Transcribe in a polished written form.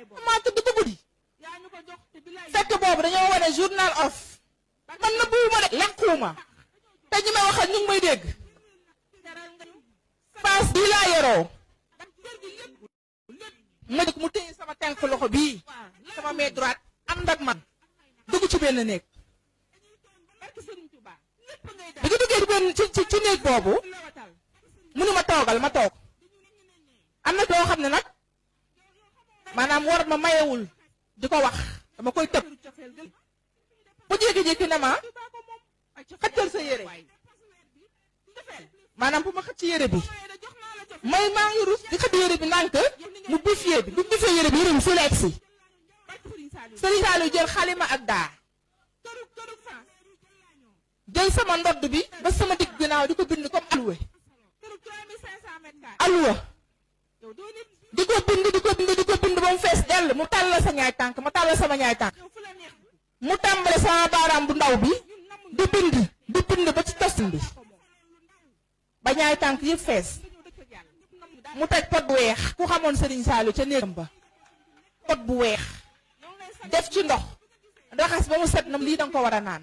maa tudd ko guddi fekk boobu dañoo wane journal of man na buuma de lànkuwuma te ñi may waxal ñu ngi may dégg paas bii laa yoroo ma mu téye sama tànk loxo bii sama main droite ànd ak man dugg ci benn néeg bi ñu duggee ci benn ci néeg boobu mënu ma toogal ma toog am na doo xam ne nag maanaam war ma mayewul di ko wax dama koy tëb mu jékki-jékki ne ma xëccal sa yére maanaam bu ma xëcc yére bi maa ngi rus di xëcc yére bi ndànk mu bifee yére bi yére bi fii la egsi Serigne Saliou jël xalima ak daa jël sama ndodd bi ba sama digg ginnaaw di ko bind comme alluwa di ko bind ba mu fees dell mu tàllal sa ñaay tànk ma tàllal sama ñaay tànk mu tàmbale sama baaraam bu ndaw bi di bind ba ci tosin bi ba ñaay tànk yëpp fees mu teg pot bu weex ku xamoon Serigne Saliou ca néegam ba pot bu weex def ci ndox raxas ba mu set na lii danga ko war a naan